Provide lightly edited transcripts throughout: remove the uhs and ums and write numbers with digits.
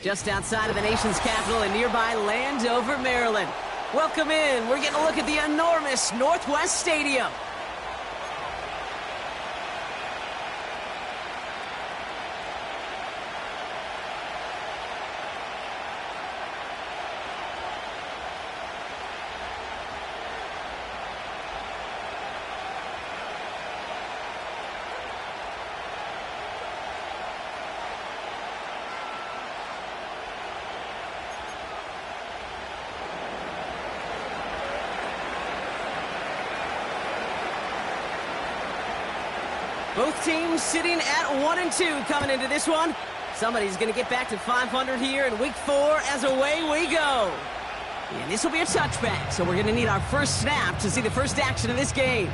just outside of the nation's capital in nearby Landover, Maryland. Welcome in. We're getting a look at the enormous Northwest Stadium. Both teams sitting at 1-2 coming into this one. Somebody's going to get back to 500 here in week 4 as away we go. And this will be a touchback, so we're going to need our first snap to see the first action of this game.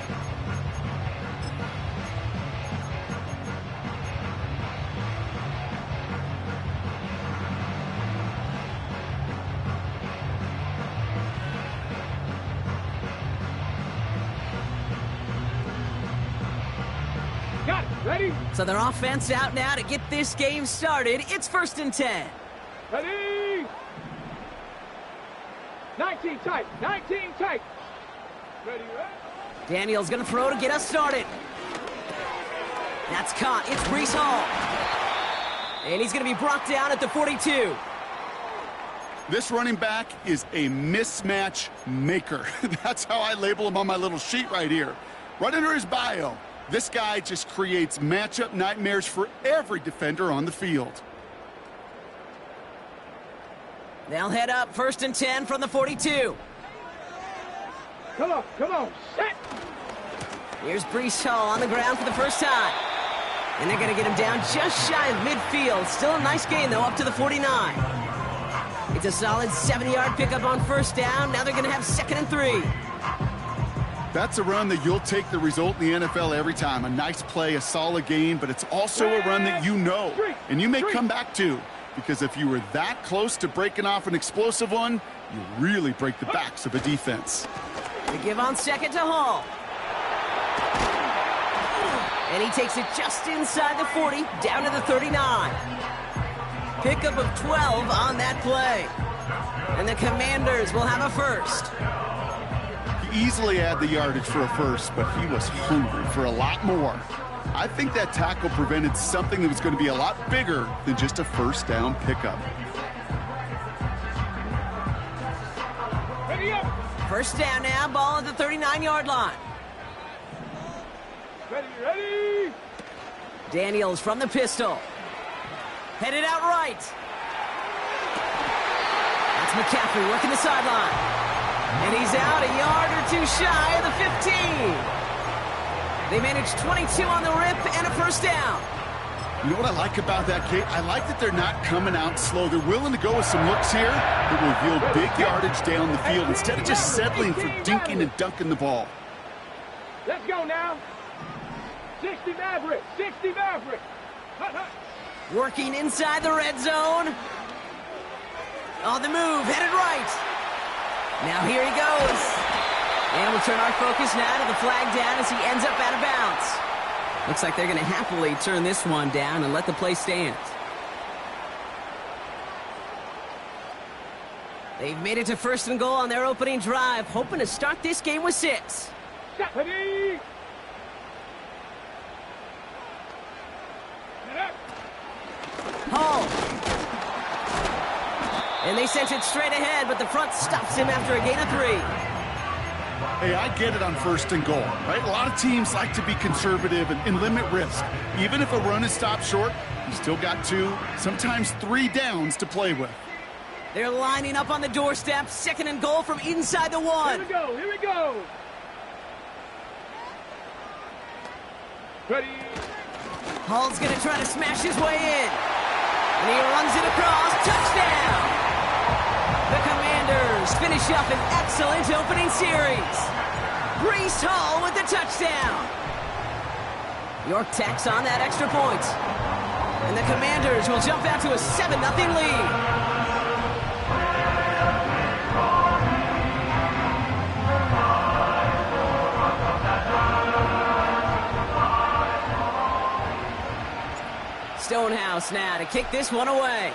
Got it. Ready? So their offense out now to get this game started. It's 1st and 10. Ready? 19 tight. 19 tight. Ready, ready? Daniel's going to throw to get us started. That's caught. It's Breece Hall. And he's going to be brought down at the 42. This running back is a mismatch maker. That's how I label him on my little sheet right here. Right under his bio. This guy just creates matchup nightmares for every defender on the field. They'll head up 1st and 10 from the 42. Come on, set! Here's Breece Hall on the ground for the first time. And they're going to get him down just shy of midfield. Still a nice gain, though, up to the 49. It's a solid 70-yard pickup on 1st down. Now they're going to have 2nd and 3. That's a run that you'll take the result in the NFL every time. A nice play, a solid gain, but it's also a run that you know, and you may come back to, because if you were that close to breaking off an explosive one, you really break the backs of a defense. They give on 2nd to Hall. And he takes it just inside the 40, down to the 39. Pickup of 12 on that play. And the Commanders will have a first. Easily had the yardage for a first, but he was hungry for a lot more. I think that tackle prevented something that was going to be a lot bigger than just a 1st down pickup. Ready up! 1st down now, ball at the 39-yard line. Ready! Daniels from the pistol. Headed out right. That's McCaffrey working the sideline. And he's out a yard or 2 shy of the 15. They managed 22 on the rip and a 1st down. You know what I like about that, Kate? I like that they're not coming out slow. They're willing to go with some looks here that will yield big yardage down the field instead of just settling for dinking and dunking the ball. Let's go now. 60 Maverick. 60 Maverick. Hut, hut. Working inside the red zone. On the move, headed right. Now here he goes. And we'll turn our focus now to the flag down as he ends up out of bounds. Looks like they're going to happily turn this one down and let the play stand. They've made it to 1st and goal on their opening drive, hoping to start this game with 6. Ready? Hall. And they sent it straight ahead, but the front stops him after a gain of 3. Hey, I get it on 1st and goal, right? A lot of teams like to be conservative and limit risk. Even if a run is stopped short, you still got 2, sometimes 3 downs to play with. They're lining up on the doorstep, 2nd and goal from inside the 1. Here we go. Ready? Hall's going to try to smash his way in. And he runs it across. Touchdown! The Commanders finish up an excellent opening series. Breece Hall with the touchdown. York tacks on that extra point. And the Commanders will jump out to a 7-0 lead. Stonehouse now to kick this one away.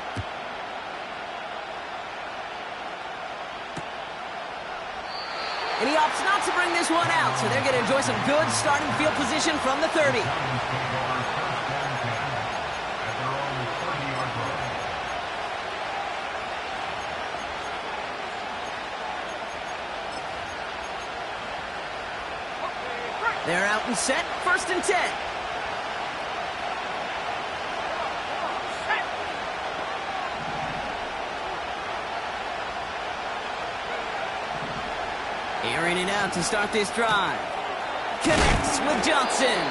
And he opts not to bring this one out, so they're going to enjoy some good starting field position from the 30. They're out and set, 1st and 10. Airing it out to start this drive. Connects with Johnson.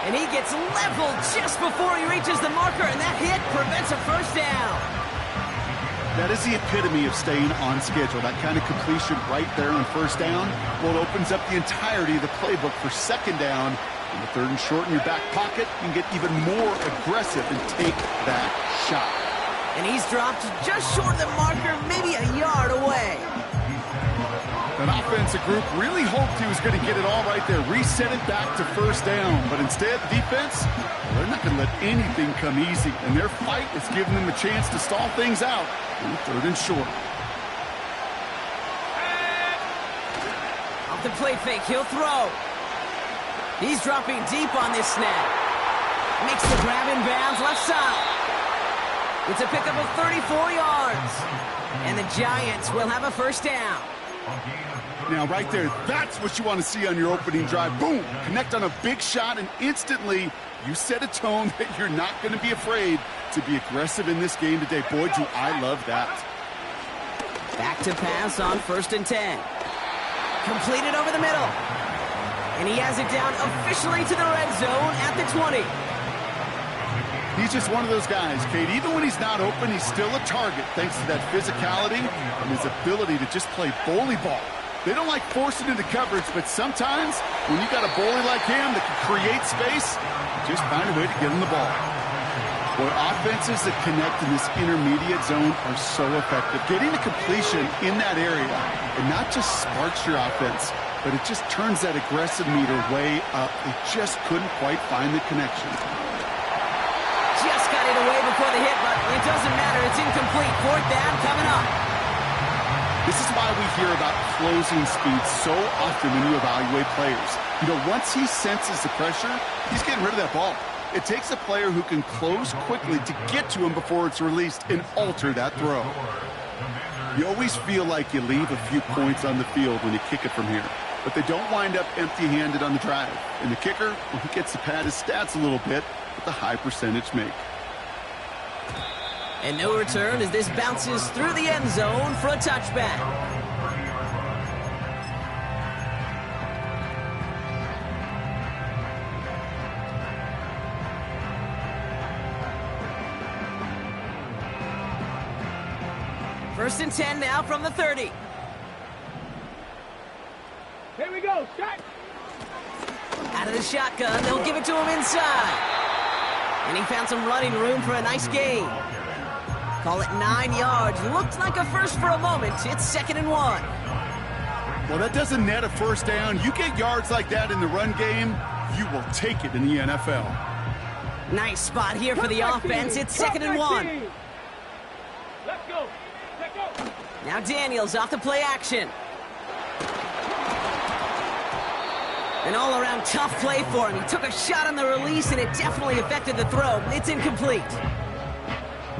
And he gets leveled just before he reaches the marker, and that hit prevents a first down. That is the epitome of staying on schedule. That kind of completion right there on 1st down. Well, it opens up the entirety of the playbook for 2nd down. In the 3rd and short in your back pocket, you can get even more aggressive and take that shot. And he's dropped just short of the marker, maybe a yard away. That offensive group really hoped he was going to get it all right there, reset it back to 1st down. But instead, defense, they're not going to let anything come easy. And their fight is giving them a chance to stall things out in the 3rd and short. Off the play fake, he'll throw. He's dropping deep on this snap. Makes the grab in bounds left side. It's a pickup of 34 yards. And the Giants will have a 1st down. Now, right there, that's what you want to see on your opening drive. Boom! Connect on a big shot, and instantly you set a tone that you're not going to be afraid to be aggressive in this game today. Boy, do I love that. Back to pass on 1st and 10. Completed over the middle. And he has it down officially to the red zone at the 20. He's just one of those guys, Kate. Even when he's not open, he's still a target thanks to that physicality and his ability to just play bully ball. They don't like forcing into coverage, but sometimes when you got a bully like him that can create space, just find a way to get him the ball. Boy, offenses that connect in this intermediate zone are so effective. Getting a completion in that area, it not just sparks your offense, but it just turns that aggressive meter way up. They just couldn't quite find the connection. Just got it away before the hit, but it doesn't matter. It's incomplete. 4th down coming up. This is why we hear about closing speed so often when you evaluate players. You know, once he senses the pressure, he's getting rid of that ball. It takes a player who can close quickly to get to him before it's released and alter that throw. You always feel like you leave a few points on the field when you kick it from here, but they don't wind up empty-handed on the drive. And the kicker, well, he gets to pad his stats a little bit with a high percentage make. And no return as this bounces through the end zone for a touchback. First and 10 now from the 30. Here we go, shot. Out of the shotgun, they'll give it to him inside. And he found some running room for a nice gain. Call it 9 yards. Looked like a first for a moment. It's 2nd and 1. Well, that doesn't net a 1st down. You get yards like that in the run game, you will take it in the NFL. Nice spot here for the offense. It's 2nd and 1. Let's go. Let's go. Now Daniels off the play action. An all-around tough play for him. He took a shot on the release, and it definitely affected the throw. It's incomplete.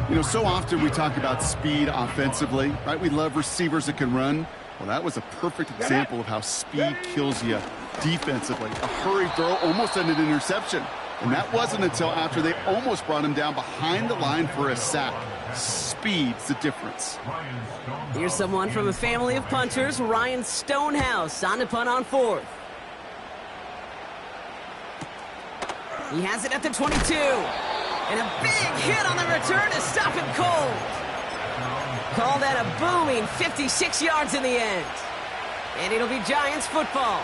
You know, so often we talk about speed offensively, right? We love receivers that can run. Well, that was a perfect example of how speed kills you defensively. A hurried throw almost ended an interception. And that wasn't until after they almost brought him down behind the line for a sack. Speed's the difference. Here's someone from a family of punters, Ryan Stonehouse, on to punt on 4th. He has it at the 22. And a big hit on the return to stop him cold. Call that a booming 56 yards in the end. And it'll be Giants football.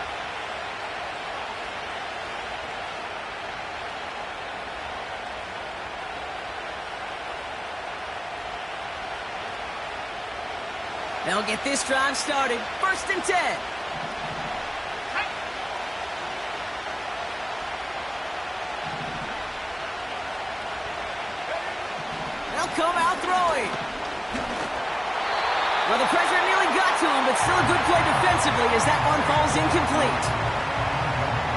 They'll get this drive started. 1st and 10. They'll come out throwing. Well, the pressure nearly got to him, but still a good play defensively as that one falls incomplete.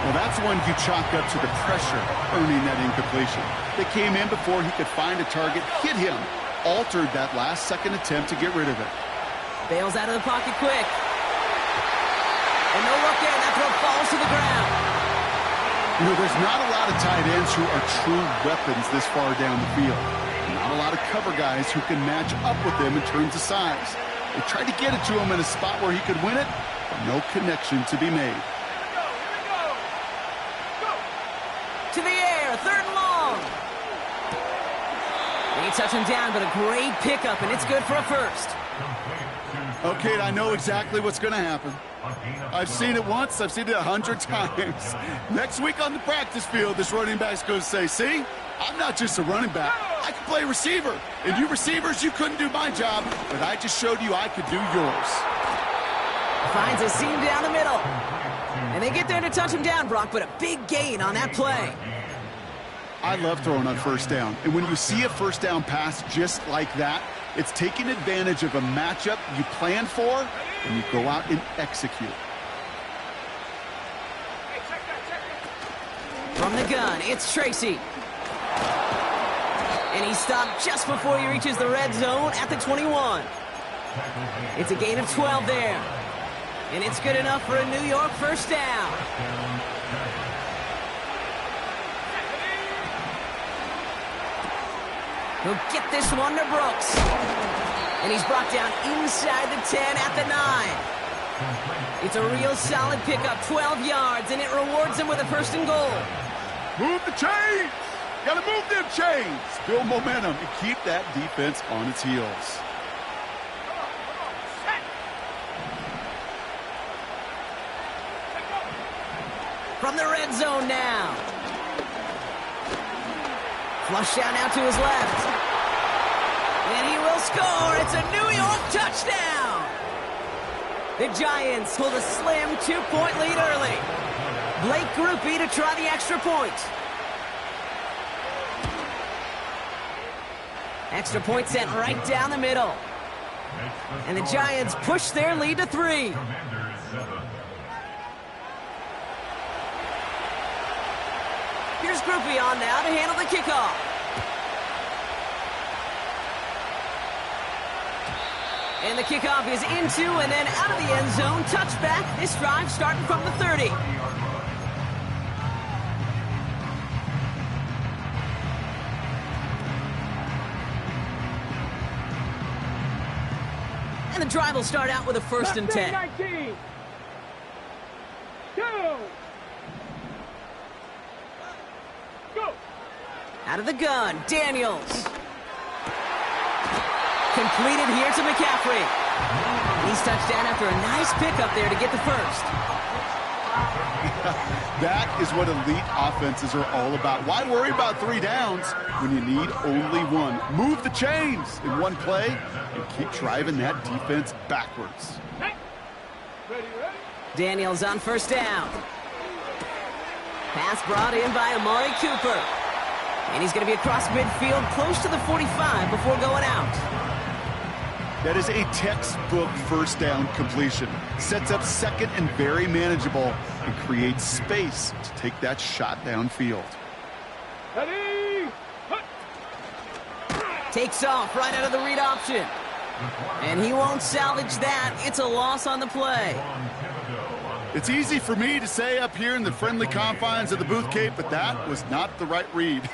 Well, that's one you chalk up to the pressure earning that incompletion. They came in before he could find a target, hit him, altered that last-second attempt to get rid of it. Bails out of the pocket quick. And no look there, that throw falls to the ground. You know, there's not a lot of tight ends who are true weapons this far down the field. Not a lot of cover guys who can match up with them in terms of size. They tried to get it to him in a spot where he could win it, but no connection to be made. To the air, third and long. They touch him down, but a great pickup, and it's good for a first. Okay, I know exactly what's going to happen. I've seen it once, I've seen it 100 times. Next week on the practice field, this running back's going to say, see, I'm not just a running back, I can play receiver. And you receivers, you couldn't do my job, but I just showed you I could do yours. Finds a seam down the middle. And they get there to touch him down, Brock, but a big gain on that play. I love throwing on first down. And when you see a first down pass just like that, it's taking advantage of a matchup you planned for, and you go out and execute. From the gun, it's Tracy. And he stopped just before he reaches the red zone at the 21. It's a gain of 12 there. And it's good enough for a New York first down. He'll get this one to Brooks. And he's brought down inside the 10 at the 9. It's a real solid pickup, 12 yards, and it rewards him with a first and goal. Move the chains! Gotta move them chains! Build momentum and keep that defense on its heels. From the red zone now. Flush down now to his left. And he will score. It's a New York touchdown. The Giants hold a slim 2-point lead early. Blake Grupe to try the extra point. Extra point sent right down the middle. And the Giants push their lead to 3. Here's Grupe on now to handle the kickoff. And the kickoff is into and then out of the end zone. Touchback. This drive starting from the 30. And the drive will start out with a first and 10. 19. Go. Out of the gun, Daniels. Completed here to McCaffrey. He's touchdown after a nice pickup there to get the first. That is what elite offenses are all about. Why worry about 3 downs when you need only 1? Move the chains in one play and keep driving that defense backwards. Ready, ready. Daniels on first down. Pass brought in by Amari Cooper. And he's going to be across midfield close to the 45 before going out. That is a textbook first down completion. Sets up second and very manageable and creates space to take that shot downfield. Ready. Takes off right out of the read option. And he won't salvage that. It's a loss on the play. It's easy for me to say up here in the friendly confines of the Booth Cape, but that was not the right read.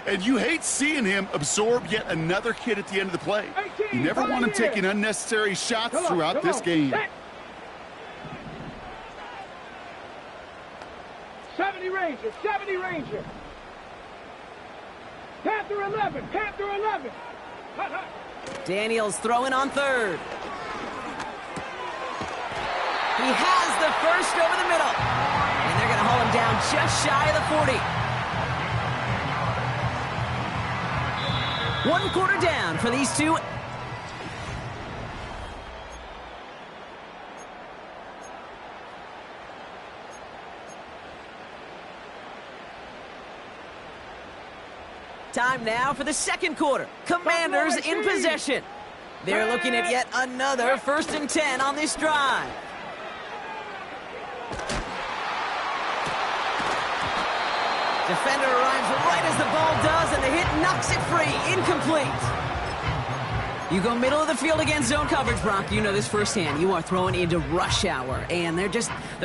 And you hate seeing him absorb yet another hit at the end of the play. You never want him taking unnecessary shots throughout this game. 70 Ranger, 70 Ranger. Panther 11, Panther 11. Hut, hut. Daniels throwing on third. He has the first over the middle. And they're going to haul him down just shy of the 40. 1 quarter down for these two. Time now for the second quarter. Commanders in possession. They're looking at yet another 1st and 10 on this drive. Defender arrives right as the ball does, and the hit knocks it free. Incomplete. You go middle of the field against zone coverage, Brock. You know this firsthand. You are throwing into rush hour, and there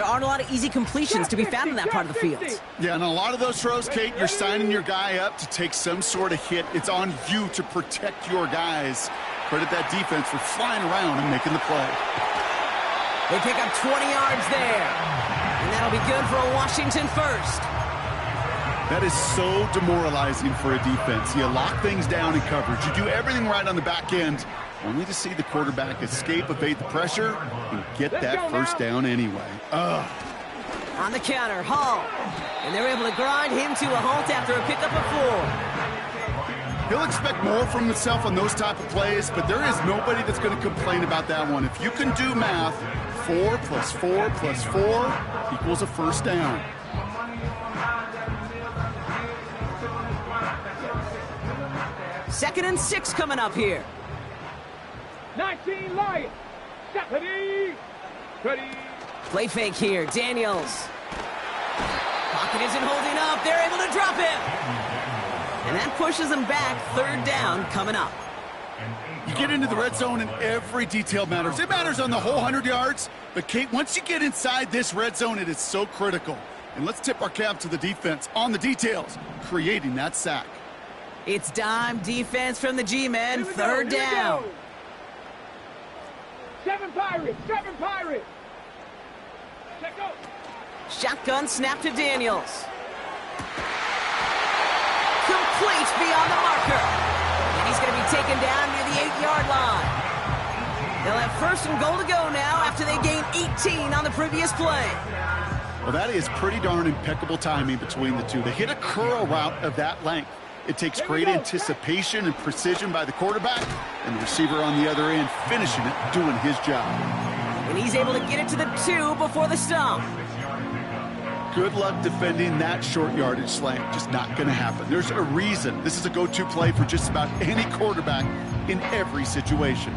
aren't a lot of easy completions to be found in that part of the field. Yeah, and a lot of those throws, Kate, you're signing your guy up to take some sort of hit. It's on you to protect your guys. Credit that defense for flying around and making the play. They pick up 20 yards there, and that'll be good for a Washington first. That is so demoralizing for a defense. You lock things down in coverage. You do everything right on the back end, only to see the quarterback escape, evade the pressure, and get that first down anyway. Ugh. On the counter, Hall. And they're able to grind him to a halt after a pickup of 4. He'll expect more from himself on those type of plays, but there is nobody that's going to complain about that one. If you can do math, 4 plus 4 plus 4 equals a first down. Second and 6 coming up here. 19 Lions. Ready. Play fake here. Daniels. Pocket isn't holding up. They're able to drop him. And that pushes them back. 3rd down coming up. You get into the red zone and every detail matters. It matters on the whole 100 yards. But, Kate, once you get inside this red zone, it is so critical. And let's tip our cap to the defense on the details, creating that sack. It's dime defense from the G-men. 3rd down. 7 Pirates. Check out. Shotgun snap to Daniels. Complete beyond the marker. And he's going to be taken down near the 8-yard line. They'll have 1st and goal to go now after they gain 18 on the previous play. Well, that is pretty darn impeccable timing between the two. They hit a curl route of that length. It takes great anticipation and precision by the quarterback, and the receiver on the other end finishing it, doing his job. And he's able to get it to the 2 before the stop. Good luck defending that short yardage slant. Just not going to happen. There's a reason this is a go-to play for just about any quarterback in every situation.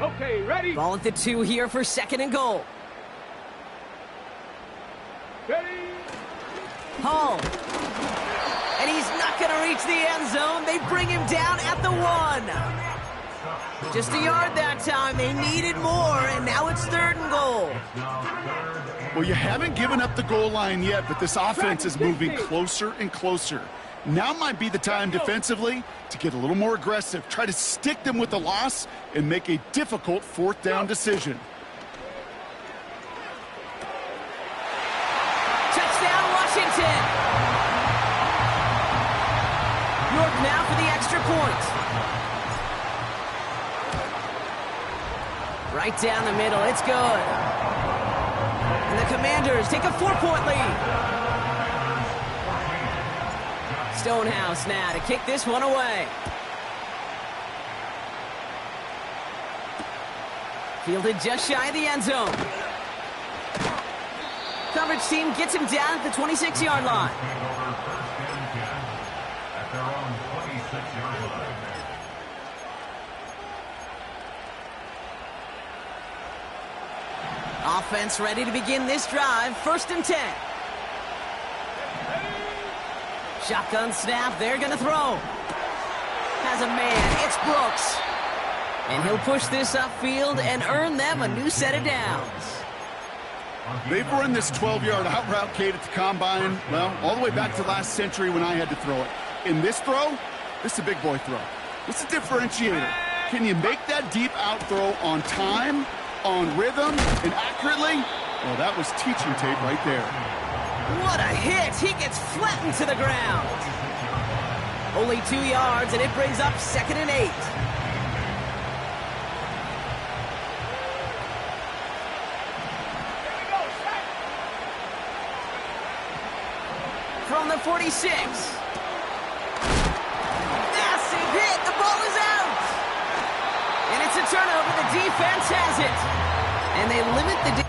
Okay, ready. Ball at the 2 here for 2nd and goal. Ready. Hall. And he's not going to reach the end zone. They bring him down at the 1. Just a yard that time. They needed more, and now it's 3rd and goal. Well, you haven't given up the goal line yet, but this offense is moving closer and closer. Now might be the time defensively to get a little more aggressive, try to stick them with the loss, and make a difficult 4th down decision. Touchdown, Washington. York now for the extra point. Right down the middle, it's good. And the Commanders take a 4-point lead. Stonehouse now to kick this one away. Fielded just shy of the end zone. Coverage team gets him down at the 26-yard line. Offense ready to begin this drive. 1st and 10. Shotgun snap. They're going to throw. Has a man. It's Brooks. And he'll push this upfield and earn them a new set of downs. They've run this 12-yard out route, Kate, at the combine, well, all the way back to last century when I had to throw it. In this throw, this is a big boy throw. It's a differentiator. Can you make that deep out throw on time, on rhythm, and accurately? Well, that was teaching tape right there. What a hit! He gets flattened to the ground. Only 2 yards, and it brings up 2nd and 8. From the 46. Massive hit. The ball is out. And it's a turnover. The defense has it. And they limit the...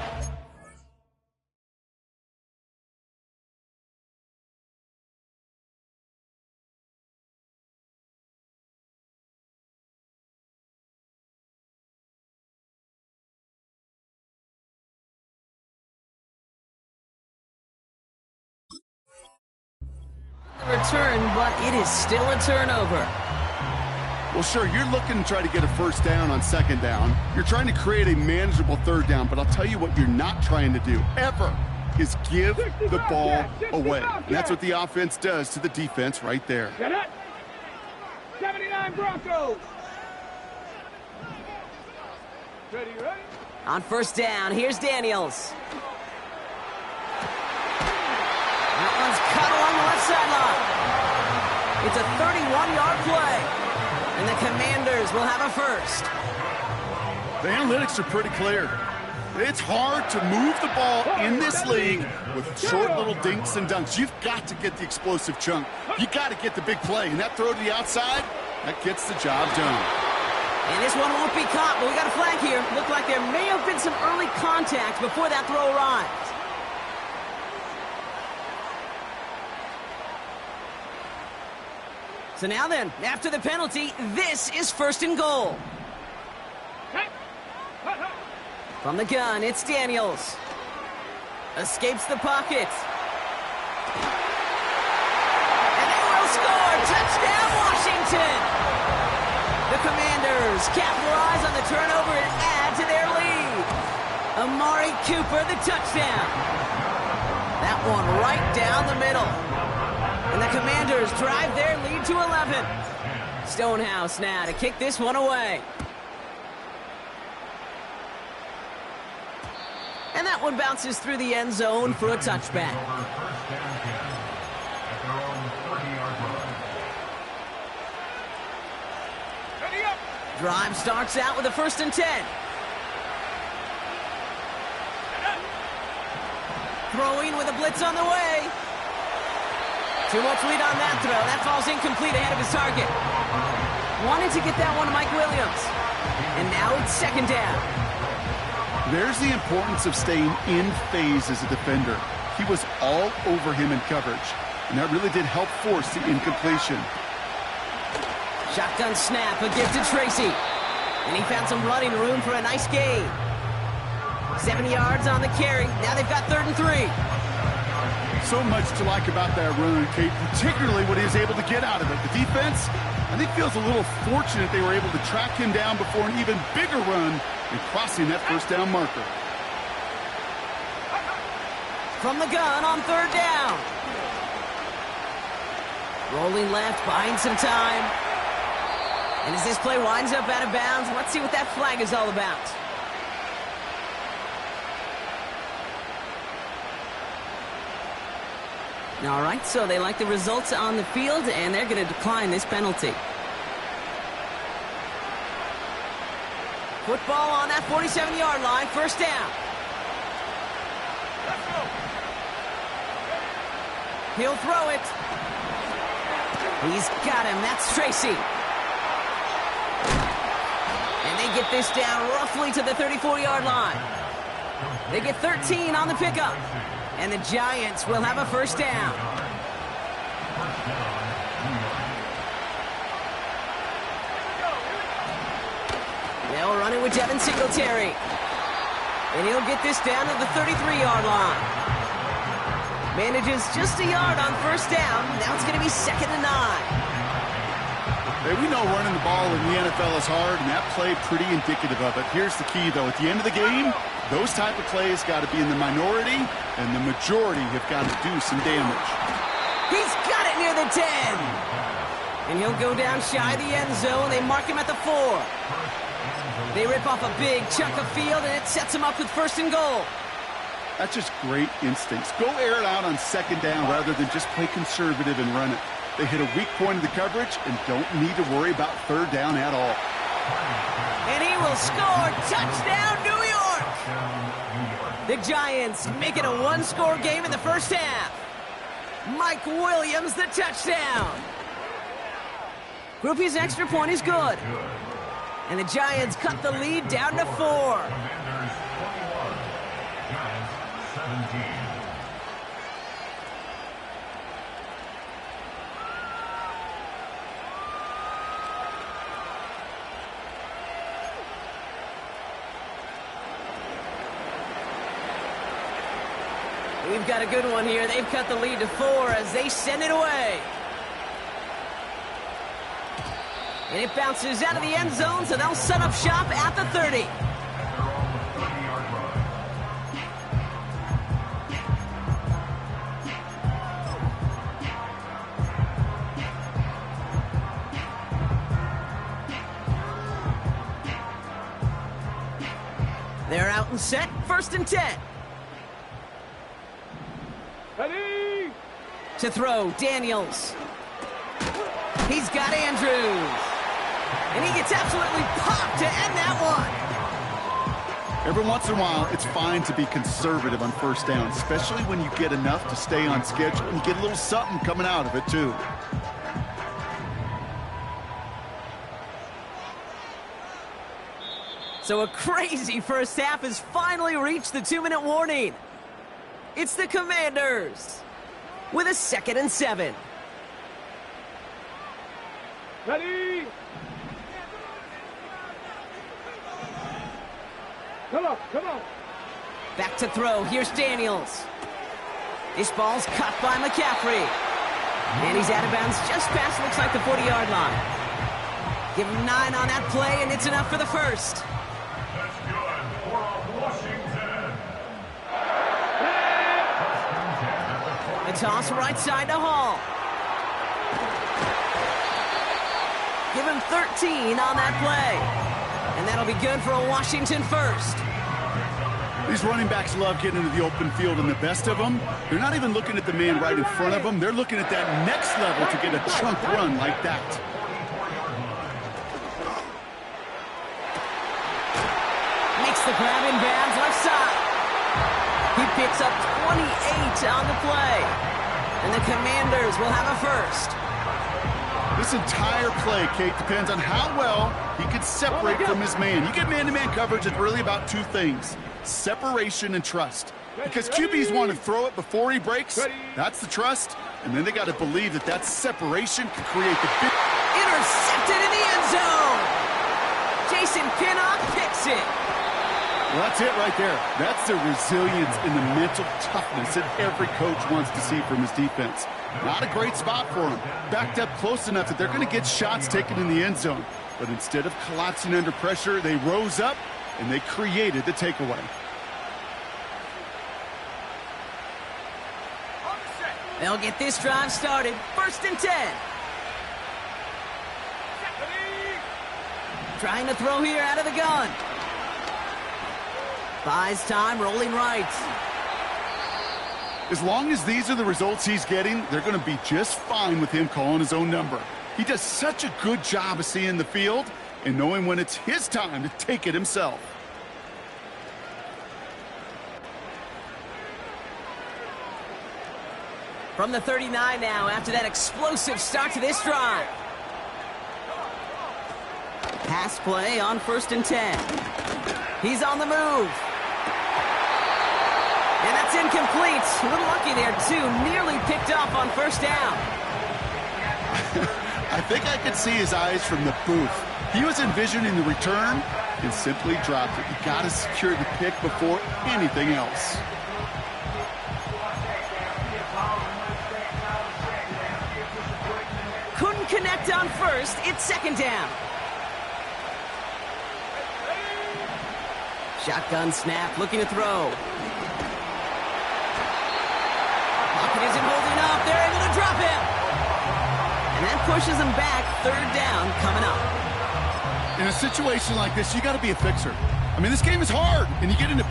return, but it is still a turnover. Well, sure, you're looking to try to get a first down on second down. You're trying to create a manageable third down, but I'll tell you what you're not trying to do, ever, is give the ball away. And that's what the offense does to the defense right there. 79 Broncos. Ready? On first down, here's Daniels. That one's cut along the left sideline. It's a 31-yard play, and the Commanders will have a first. The analytics are pretty clear. It's hard to move the ball in this league with short little dinks and dunks. You've got to get the explosive chunk. You got to get the big play, and that throw to the outside, that gets the job done. And this one won't be caught, but we got a flag here. Looked like there may have been some early contact before that throw arrived. So now then, after the penalty, this is first and goal. From the gun, it's Daniels. Escapes the pocket. And they will score! Touchdown, Washington! The Commanders capitalize on the turnover and add to their lead. Amari Cooper, the touchdown. That one right down the middle. And the Commanders drive their lead to 11. Stonehouse now to kick this one away. And that one bounces through the end zone for a touchback. Drive starts out with a 1st and 10. Throwing with a blitz on the way. Too much lead on that throw. That falls incomplete ahead of his target. Wanted to get that one to Mike Williams. And now it's second down. There's the importance of staying in phase as a defender. He was all over him in coverage, and that really did help force the incompletion. Shotgun snap, a gift to Tracy. And he found some running room for a nice gain. 7 yards on the carry. Now they've got 3rd and 3. So much to like about that run, Kate, particularly what he was able to get out of it. The defense, I think, feels a little fortunate they were able to track him down before an even bigger run and crossing that first down marker. From the gun on 3rd down. Rolling left, buying some time. And as this play winds up out of bounds, let's see what that flag is all about. All right, so they like the results on the field, and they're going to decline this penalty. Football on that 47-yard line, 1st down. He'll throw it. He's got him. That's Tracy. And they get this down roughly to the 34-yard line. They get 13 on the pickup. And the Giants will have a 1st down. They'll run it with Devin Singletary. And he'll get this down to the 33-yard line. Manages just a yard on 1st down. Now it's going to be 2nd and 9. Hey, we know running the ball in the NFL is hard, and that play pretty indicative of it. Here's the key, though. At the end of the game, those type of plays got to be in the minority, and the majority have got to do some damage. He's got it near the 10. And he'll go down shy of the end zone. They mark him at the 4. They rip off a big chunk of field, and it sets him up with 1st and goal. That's just great instincts. Go air it out on 2nd down rather than just play conservative and run it. They hit a weak point of the coverage and don't need to worry about 3rd down at all. And he will score. Touchdown, New York! The Giants make it a 1-score game in the 1st half. Mike Williams, the touchdown. Groupie's extra point is good. And the Giants cut the lead down to 4. We've got a good one here. They've cut the lead to 4 as they send it away. And it bounces out of the end zone, so they'll set up shop at the 30. They're out and set, 1st and 10. Ready? To throw, Daniels. He's got Andrews. And he gets absolutely popped to end that one. Every once in a while, it's fine to be conservative on 1st down, especially when you get enough to stay on schedule and get a little something coming out of it, too. So a crazy first half has finally reached the 2-minute warning. It's the Commanders with a 2nd and 7. Ready? Come on, come on. Back to throw. Here's Daniels. This ball's caught by McCaffrey. And he's out of bounds just past, looks like, the 40-yard line. Give him 9 on that play, and it's enough for the first. The toss right side to Hall. Give him 13 on that play. And that'll be good for a Washington first. These running backs love getting into the open field, and the best of them, they're not even looking at the man right in front of them. They're looking at that next level to get a chunk run like that. Makes the grab in bounds left side. He picks up 28 on the play. And the Commanders will have a first. This entire play, Kate, depends on how well he can separate from his man. You get man-to-man coverage, it's really about 2 things: separation and trust. Because QBs want to throw it before he breaks. That's the trust. And then they got to believe that that separation can create the big... Intercepted in the end zone. Jason Pinnock picks it. Well, that's it right there. That's the resilience and the mental toughness that every coach wants to see from his defense. Not a great spot for him. Backed up close enough that they're going to get shots taken in the end zone. But instead of collapsing under pressure, they rose up and they created the takeaway. They'll get this drive started. 1st and 10. Trying to throw here out of the gun. Buys time, rolling right. As long as these are the results he's getting, they're going to be just fine with him calling his own number. He does such a good job of seeing the field and knowing when it's his time to take it himself. From the 39 now, after that explosive start to this drive. Pass play on 1st and 10. He's on the move. And that's incomplete. A little lucky there, too. Nearly picked off on 1st down. I think I could see his eyes from the booth. He was envisioning the return and simply dropped it. You got to secure the pick before anything else. Couldn't connect on 1st. It's 2nd down. Shotgun snap, looking to throw. Pocket isn't holding up. They're able to drop him. And that pushes him back. 3rd down coming up. In a situation like this, you got to be a fixer. I mean, this game is hard. And you get into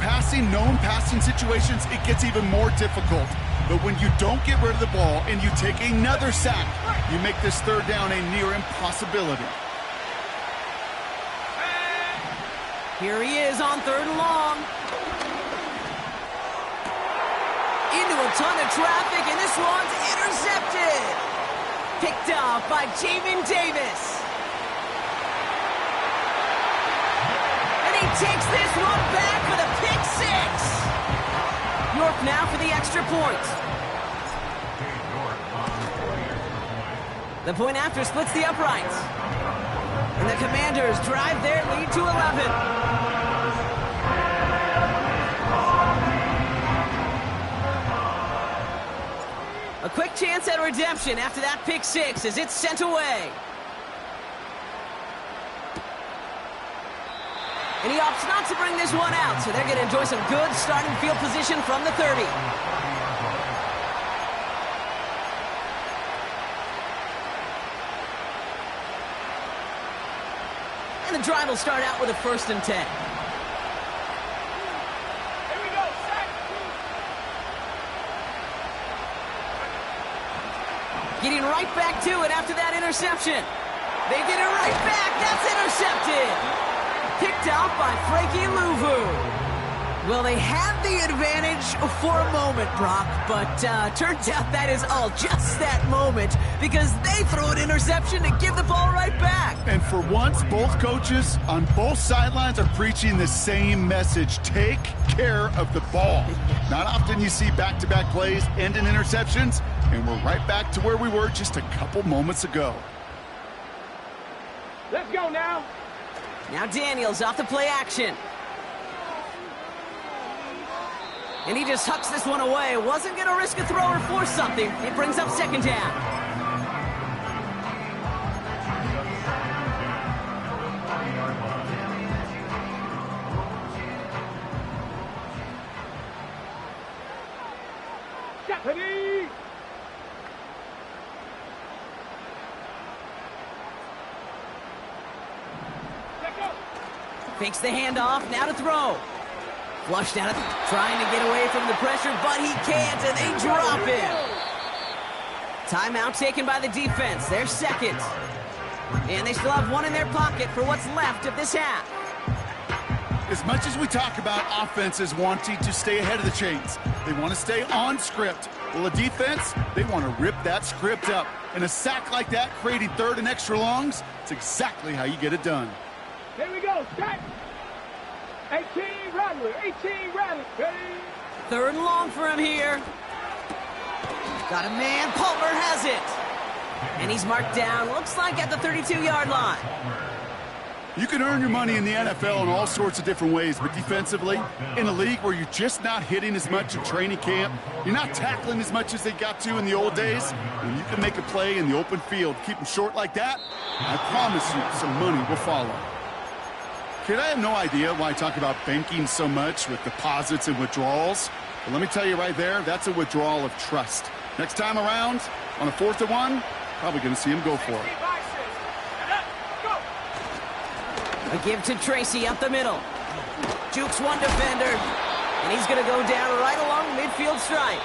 known passing situations, it gets even more difficult. But when you don't get rid of the ball and you take another sack, you make this 3rd down a near impossibility. Here he is on 3rd and long. Into a ton of traffic, and this one's intercepted. Picked off by Jamin Davis. And he takes this one back with a pick 6. York now for the extra point. The point after splits the uprights. And the Commanders drive their lead to 11. A quick chance at redemption after that pick six as it's sent away. And he opts not to bring this one out, so they're going to enjoy some good starting field position from the 30. And the drive will start out with a 1st and 10. Here we go, sack. Getting right back to it after that interception. They get it right back. That's intercepted. Picked off by Frankie Louvu. Well, they had the advantage for a moment, Brock, but turns out that is all just that moment because they throw an interception to give the ball right back. And for once, both coaches on both sidelines are preaching the same message. Take care of the ball. Not often you see back-to-back plays end in interceptions, and we're right back to where we were just a couple moments ago. Let's go now. Now Daniels off the play action. And he just hucks this one away. Wasn't going to risk a throw or force something. It brings up 2nd down. Stephanie! Let's go. Fakes the handoff, now to throw. Flushed out, trying to get away from the pressure, but he can't, and they drop him. Timeout taken by the defense, their 2nd. And they still have one in their pocket for what's left of this half. As much as we talk about offenses wanting to stay ahead of the chains, they want to stay on script. Well, the defense, they want to rip that script up. And a sack like that, creating 3rd and extra longs, it's exactly how you get it done. Here we go, sack. 18 Rattler, 18 Rattler, ready? 3rd and long for him here. Got a man, Palmer has it. And he's marked down, looks like at the 32-yard line. You can earn your money in the NFL in all sorts of different ways, but defensively, in a league where you're just not hitting as much in training camp, you're not tackling as much as they got to in the old days, when you can make a play in the open field, keep them short like that, I promise you some money will follow. Kid, I have no idea why I talk about banking so much with deposits and withdrawals. But let me tell you right there, that's a withdrawal of trust. Next time around, on a 4th and 1, probably going to see him go for it. A give to Tracy up the middle. Jukes one defender, and he's going to go down right along midfield stripe.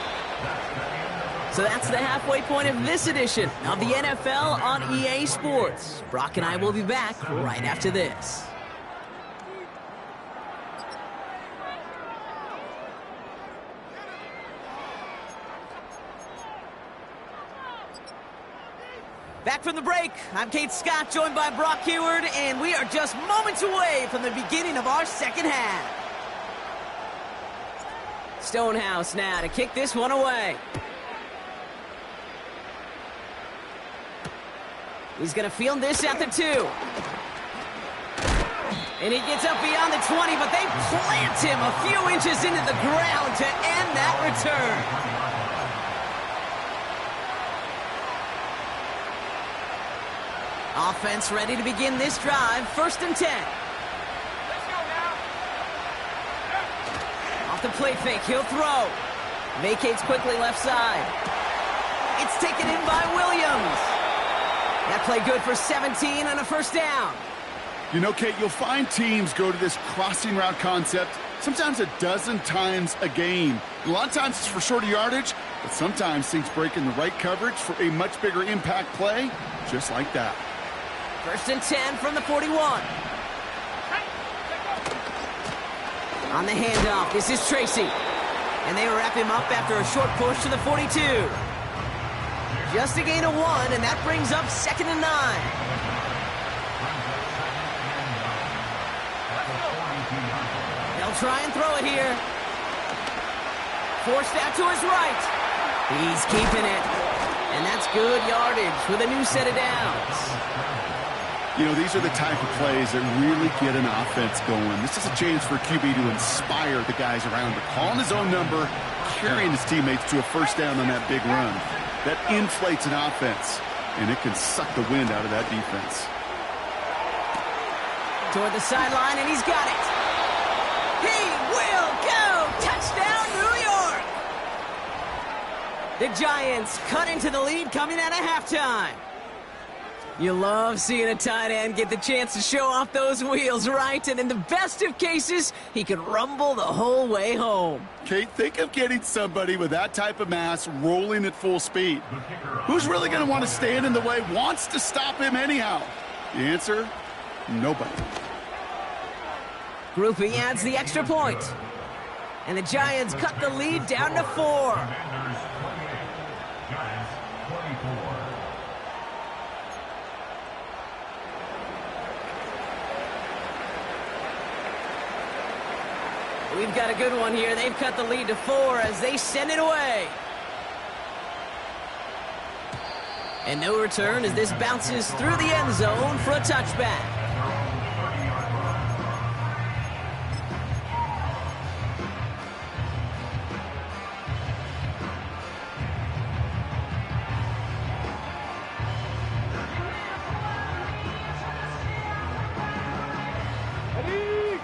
So that's the halfway point of this edition of the NFL on EA Sports. Brock and I will be back right after this. Back from the break, I'm Kate Scott, joined by Brock Heward, and we are just moments away from the beginning of our 2nd half. Stonehouse now to kick this one away. He's going to field this at the 2. And he gets up beyond the 20, but they plant him a few inches into the ground to end that return. Offense ready to begin this drive. 1st and 10. Let's go now. Off the play fake, he'll throw. Vacates quickly left side. It's taken in by Williams. That play good for 17 and a 1st down. You know, Kate, you'll find teams go to this crossing route concept sometimes a dozen times a game. A lot of times it's for shorter yardage, but sometimes things break in the right coverage for a much bigger impact play, just like that. 1st and 10 from the 41. On the handoff, this is Tracy. And they wrap him up after a short push to the 42. Just a gain of 1, and that brings up 2nd and 9. They'll try and throw it here. forced out to his right. He's keeping it. And that's good yardage with a new set of downs. You know, these are the type of plays that really get an offense going. This is a chance for QB to inspire the guys around him. Calling his own number, carrying his teammates to a first down on that big run. That inflates an offense, and it can suck the wind out of that defense. Toward the sideline, and he's got it. He will go! Touchdown, New York! The Giants cut into the lead coming out of halftime. You love seeing a tight end get the chance to show off those wheels, right? And in the best of cases, he could rumble the whole way home. Kate, think of getting somebody with that type of mass rolling at full speed. Who's really going to want to stand in the way, wants to stop him anyhow? The answer, nobody. Grouping adds the extra point. And the Giants cut the lead down to 4. We've got a good one here. They've cut the lead to 4 as they send it away. And no return as this bounces through the end zone for a touchback.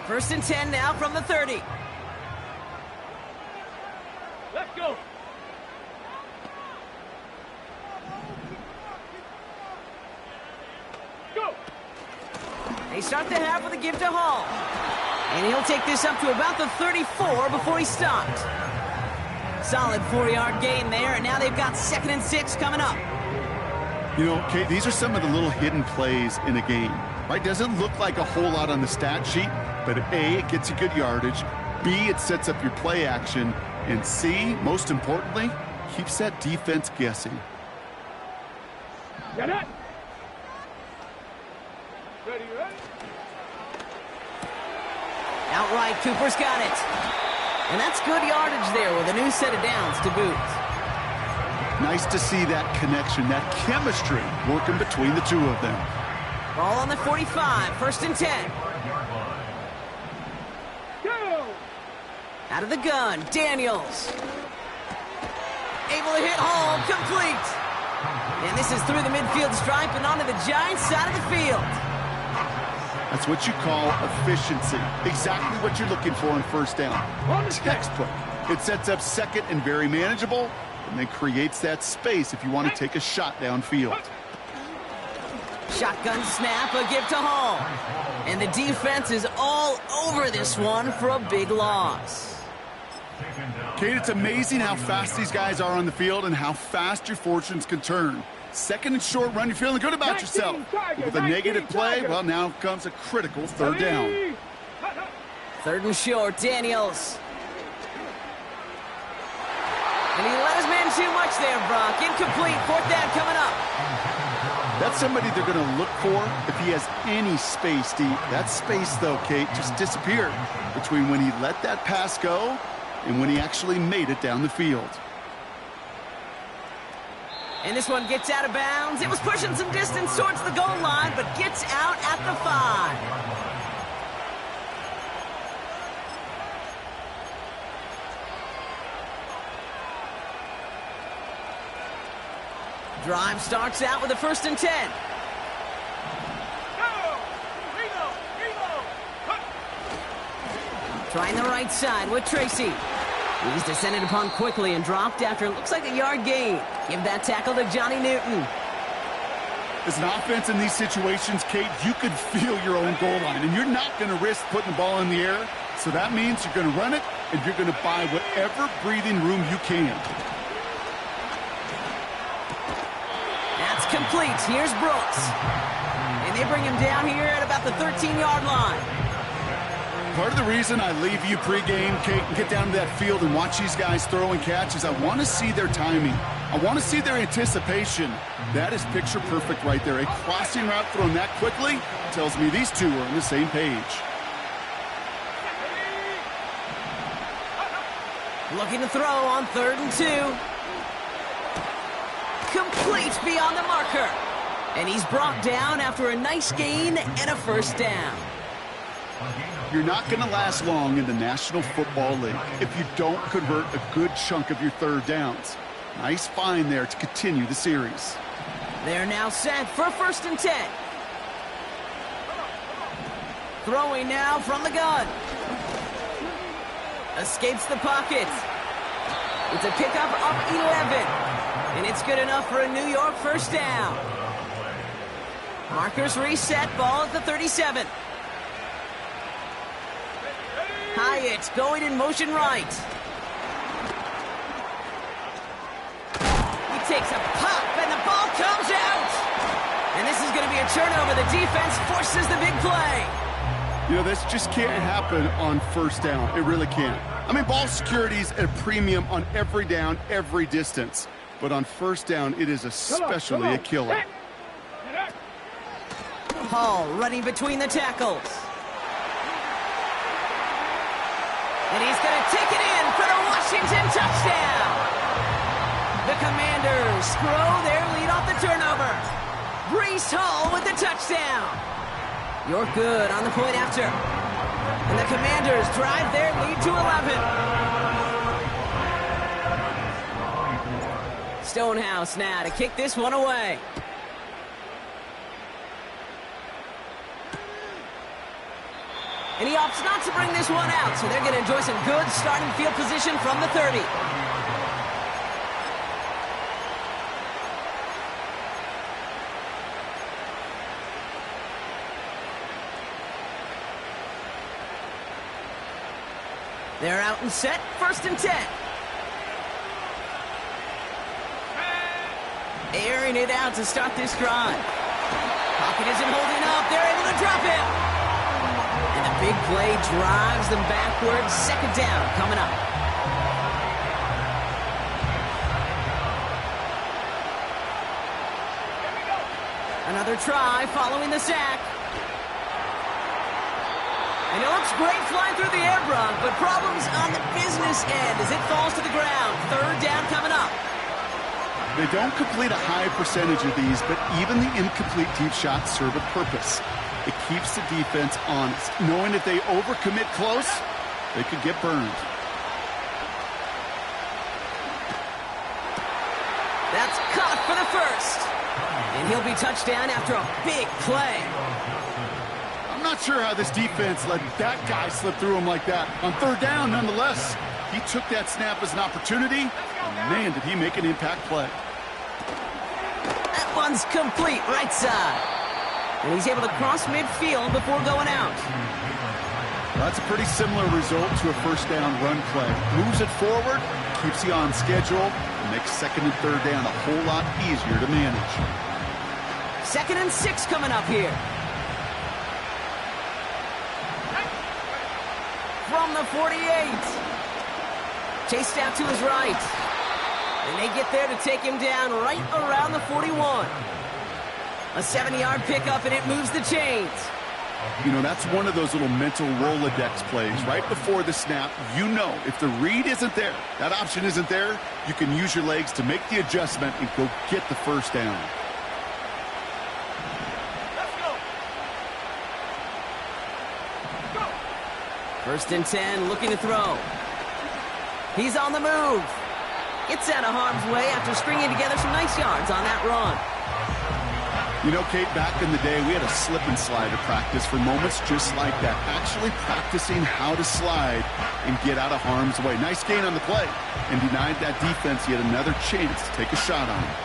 First and 10 now from the 30. Let's go. Go. They start the half with a give to Hall. And he'll take this up to about the 34 before he stopped. Solid 4-yard gain there, and now they've got 2nd and 6 coming up. You know, Kate, these are some of the little hidden plays in a game, right? Doesn't look like a whole lot on the stat sheet, but A, it gets you good yardage, B, it sets up your play action, and C, most importantly, keeps that defense guessing. Got it. Ready, ready? Outright, Cooper's got it. And that's good yardage there with a new set of downs to boot. Nice to see that connection, that chemistry working between the two of them. Ball on the 45, 1st and 10. Go! Out of the gun, Daniels. Able to hit Hall, complete. And this is through the midfield stripe and onto the Giants side of the field. That's what you call efficiency. Exactly what you're looking for on first down. Textbook. It sets up second and very manageable, and then creates that space if you want to take a shot downfield. Shotgun snap, a give to Hall. And the defense is all over this one for a big loss. Kate, it's amazing how fast these guys are on the field and how fast your fortunes can turn. 2nd and short run, you're feeling good about yourself. But with a negative play, well, now comes a critical 3rd down. 3rd and short, Daniels. And he let his man too much there, Brock. Incomplete, 4th down coming up. That's somebody they're going to look for if he has any space deep. That space, though, Kate, just disappeared between when he let that pass go and when he actually made it down the field. And this one gets out of bounds. It was pushing some distance towards the goal line, but gets out at the 5. Drive starts out with a 1st and 10. Trying the right side with Tracy. He's descended upon quickly and dropped after it looks like a yard gain. Give that tackle to Johnny Newton. As an offense in these situations, Kate, you could feel your own goal line, and you're not going to risk putting the ball in the air. So that means you're going to run it, and you're going to buy whatever breathing room you can. That's complete. Here's Brooks. And they bring him down here at about the 13-yard line. Part of the reason I leave you pregame, Kate, and get down to that field and watch these guys throw and catch is I want to see their timing. I want to see their anticipation. That is picture perfect right there. A crossing route thrown that quickly tells me these two are on the same page. Looking to throw on 3rd and 2. Complete beyond the marker. And he's brought down after a nice gain and a first down. You're not going to last long in the National Football League if you don't convert a good chunk of your 3rd downs. Nice find there to continue the series. They're now set for 1st and 10. Throwing now from the gun. Escapes the pocket. It's a pickup of 11. And it's good enough for a New York first down. Markers reset, ball at the 37. Hyatt going in motion right. He takes a pop and the ball comes out. And this is going to be a turnover. The defense forces the big play. You know, this just can't happen on 1st down. It really can't. I mean, ball security's at a premium on every down, every distance. But on 1st down, it is especially a killer. Hall running between the tackles. And he's going to take it in for the Washington touchdown. The Commanders grow their lead off the turnover. Breece Hall with the touchdown. You're good on the point after. And the Commanders drive their lead to 11. Stonehouse now to kick this one away. And he opts not to bring this one out, so they're going to enjoy some good starting field position from the 30. They're out and set, 1st and 10. Airing it out to start this drive. Pocket isn't holding up. They're able to drop him. And the big play drives them backwards. 2nd down coming up. Another try following the sack. And it looks great flying through the air, Brock, but problems on the business end as it falls to the ground. 3rd down coming up. They don't complete a high percentage of these, but even the incomplete deep shots serve a purpose. It keeps the defense honest, knowing if they overcommit close, they could get burned. That's caught for the first. And he'll be touchdown after a big play. I'm not sure how this defense let that guy slip through him like that. On 3rd down, nonetheless, he took that snap as an opportunity. Man, did he make an impact play. That one's complete right side. And he's able to cross midfield before going out. Well, that's a pretty similar result to a 1st down run play. Moves it forward, keeps you on schedule, and makes 2nd and 3rd down a whole lot easier to manage. 2nd and 6 coming up here. From the 48. Chased out to his right. And they get there to take him down right around the 41. A 70-yard pickup, and it moves the chains. You know, that's one of those little mental Rolodex plays. Right before the snap, you know if the read isn't there, that option isn't there, you can use your legs to make the adjustment and go get the 1st down. Let's go. Go. 1st and 10, looking to throw. He's on the move. Gets out of harm's way after stringing together some nice yards on that run. You know, Kate, back in the day, we had a slip and slide to practice for moments just like that. Actually practicing how to slide and get out of harm's way. Nice gain on the play and denied that defense yet another chance to take a shot on him.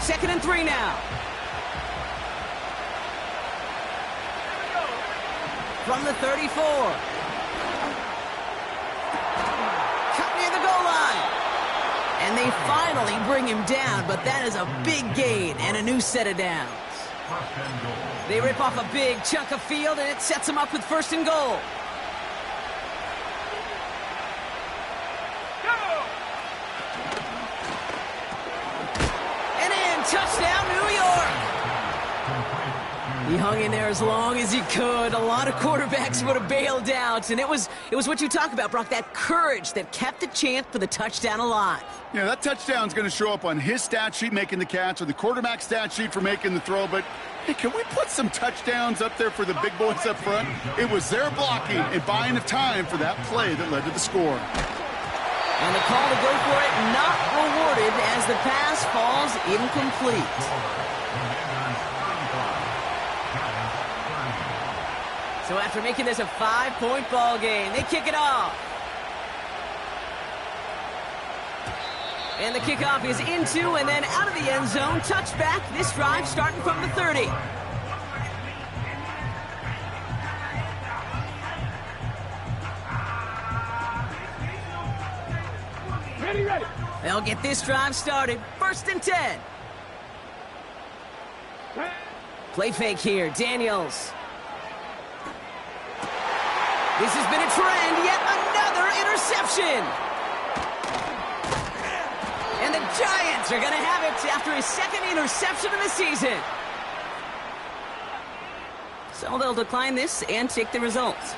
Second and 3 now. From the 34. And they finally bring him down, but that is a big gain and a new set of downs. They rip off a big chunk of field, and it sets them up with 1st and goal. And in, touchdown, New York! He hung in there as long as he could. A lot of quarterbacks would have bailed out, and it was what you talk about, Brock, that courage that kept the chance for the touchdown alive. Yeah, that touchdown's going to show up on his stat sheet making the catch or the quarterback stat sheet for making the throw, but hey, can we put some touchdowns up there for the big boys up front? It was their blocking and buying of time for that play that led to the score. And the call to go for it not rewarded as the pass falls incomplete. So after making this a 5-point ball game, they kick it off. And the kickoff is into and then out of the end zone. Touchback, this drive starting from the 30. Ready. They'll get this drive started. 1st and 10. Play fake here, Daniels. This has been a trend, yet another interception. And the Giants are going to have it after his 2nd interception of the season. So they'll decline this and take the results.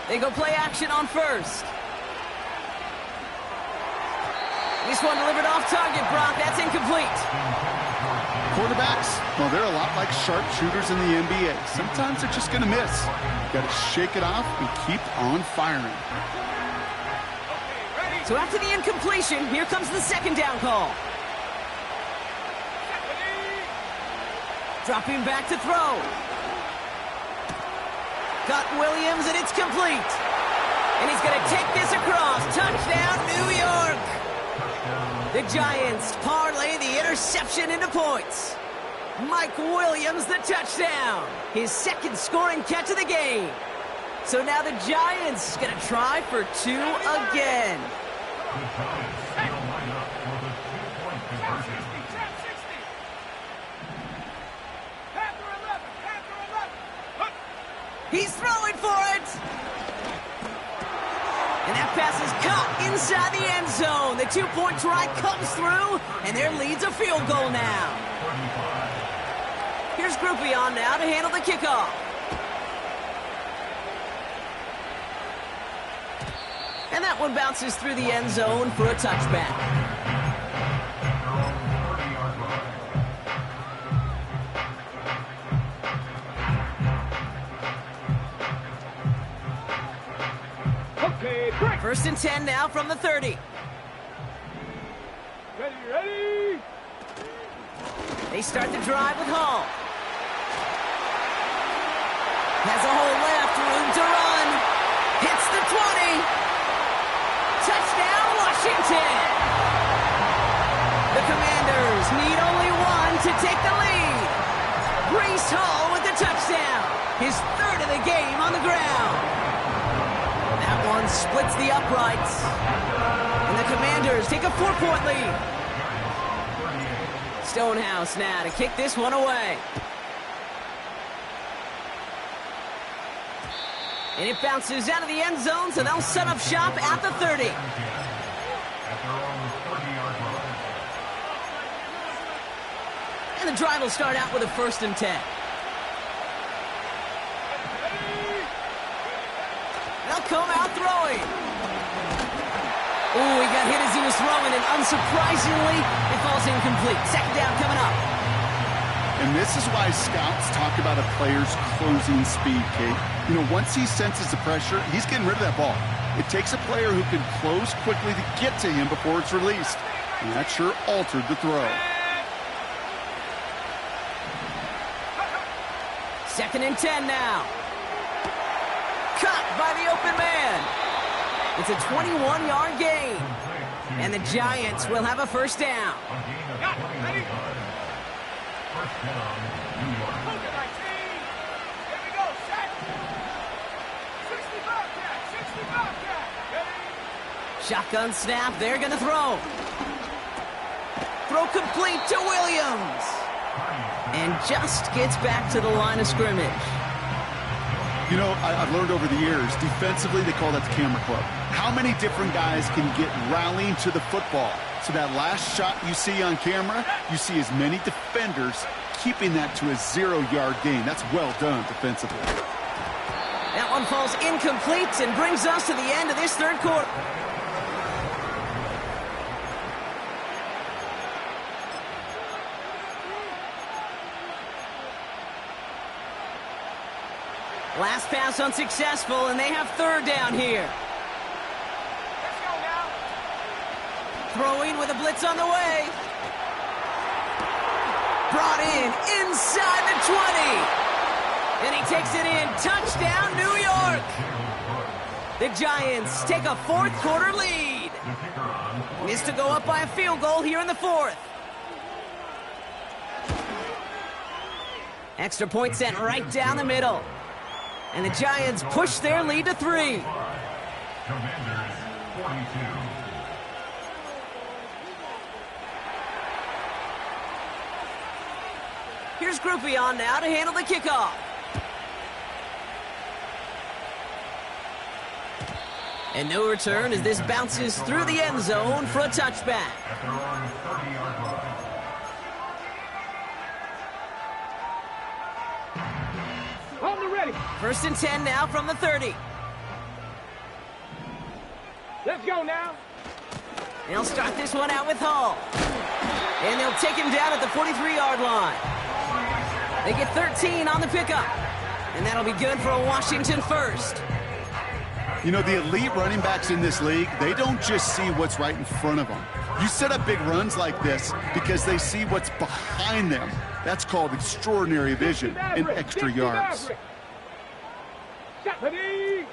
They go play action on 1st. This one delivered off target, Brock. That's incomplete. Quarterbacks, well, they're a lot like sharpshooters in the NBA. Sometimes they're just going to miss. Got to shake it off and keep on firing. So after the incompletion, here comes the 2nd down call. Dropping back to throw. Got Williams, and it's complete. And he's going to take this across. Touchdown, New York. The Giants parlay the interception into points. Mike Williams, the touchdown. His 2nd scoring catch of the game. So now the Giants going to try for 2 again. He's throwing for it. And that pass is caught inside the end zone. The 2-point try comes through, and their lead's a field goal now. Here's Groupion now to handle the kickoff. And that one bounces through the end zone for a touchback. First and 10 now from the 30. Ready. They start the drive with Hall. Has a hole left, room to run. Hits the 20. Touchdown, Washington. The Commanders need only one to take the lead. Breece Hall with the touchdown. His 3rd of the game on the ground. That one splits the uprights. And the Commanders take a 4-point lead. Stonehouse now to kick this one away. And it bounces out of the end zone, so they'll set up shop at the 30. And the drive will start out with a 1st and 10. They'll come out throwing. Ooh, he got hit as he was throwing, and unsurprisingly, it falls incomplete. 2nd down coming up. And this is why scouts talk about a player's closing speed, Kate. You know, once he senses the pressure, he's getting rid of that ball. It takes a player who can close quickly to get to him before it's released. And that sure altered the throw. 2nd and 10 now. Cut by the open man. It's a 21-yard gain. And the Giants will have a 1st down. Shotgun snap, they're going to throw. Throw complete to Williams. And just gets back to the line of scrimmage. You know, I've learned over the years, defensively, they call that the camera club. How many different guys can get rallying to the football? So that last shot you see on camera, you see as many defenders keeping that to a 0-yard gain. That's well done defensively. That one falls incomplete and brings us to the end of this third quarter. Last pass unsuccessful, and they have third down here. Let's go now. Throwing with a blitz on the way. Brought in inside the 20. And he takes it in. Touchdown, New York. The Giants take a fourth quarter lead. Missed to go up by a field goal here in the fourth. Extra point sent right down the middle. And the Giants push their lead to 3. Commanders 42. Here's Groupie on now to handle the kickoff. And no return as this bounces through the end zone for a touchback. At their own 30-yard line. On the ready. First and 10 now from the 30. Let's go now. They'll start this one out with Hall. And they'll take him down at the 43-yard line. They get 13 on the pickup. And that'll be good for a Washington first. You know, the elite running backs in this league, they don't just see what's right in front of them. You set up big runs like this because they see what's behind them. That's called extraordinary vision and extra yards. Ready.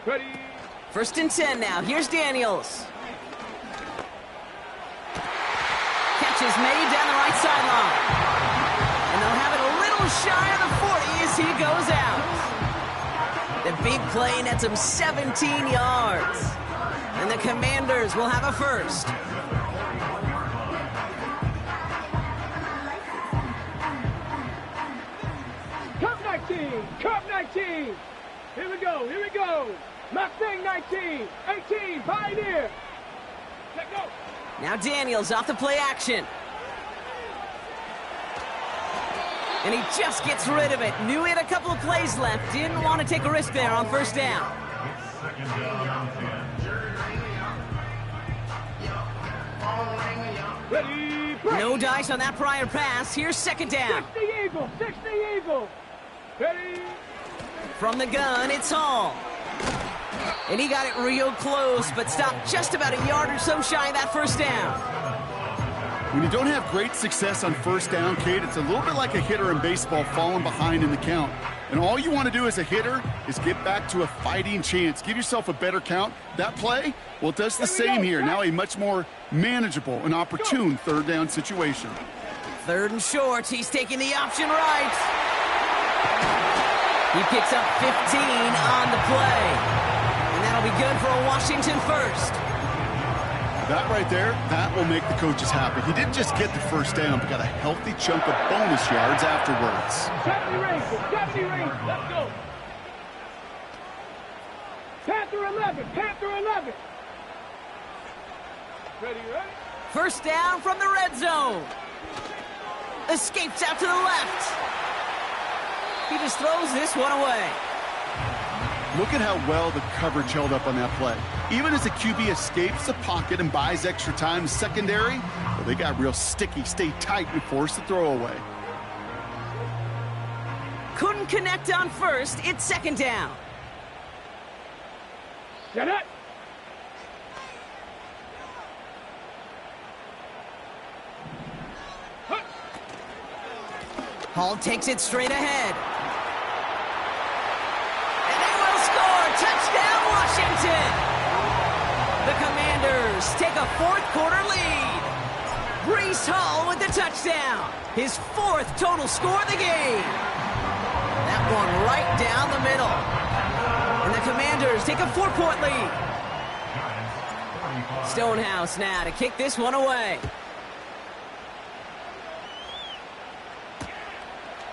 Ready. First and 10 now. Here's Daniels. Catch is made down the right sideline. And they'll have it a little shy of the 40 as he goes out. The big play nets him 17 yards. And the Commanders will have a first. Cup 19. Cup 19. Here we go. Here we go. Mustang 19. 18. Pioneer. Let go. Now Daniels off the play action. And he just gets rid of it. Knew he had a couple of plays left. Didn't want to take a risk there on first down. It's second down and 10. Ready. Break. No dice on that prior pass. Here's second down. 60 Eagle. 60 Eagle. Ready. From the gun, it's Hall. And he got it real close, but stopped just about a yard or so shy of that first down. When you don't have great success on first down, Kate, it's a little bit like a hitter in baseball falling behind in the count. And all you want to do as a hitter is get back to a fighting chance. Give yourself a better count. That play, well, it does the same here. Now a much more manageable and opportune third down situation. Third and short, he's taking the option right. He picks up 15 on the play. And that'll be good for a Washington first. That right there, that will make the coaches happy. He didn't just get the first down, but got a healthy chunk of bonus yards afterwards. 70 Rangers. 70 Rangers. Let's go. Panther 11. Panther 11. Ready, ready. First down from the red zone. Escapes out to the left. He just throws this one away. Look at how well the coverage held up on that play. Even as the QB escapes the pocket and buys extra time in secondary, well, they got real sticky, stay tight, and force the throw away. Couldn't connect on first. It's second down. Set it. Hall takes it straight ahead. And they will score. Touchdown, Washington. The Commanders take a fourth quarter lead. Breece Hall with the touchdown. His fourth total score of the game. That one right down the middle. And the Commanders take a 4-point lead. Stonehouse now to kick this one away.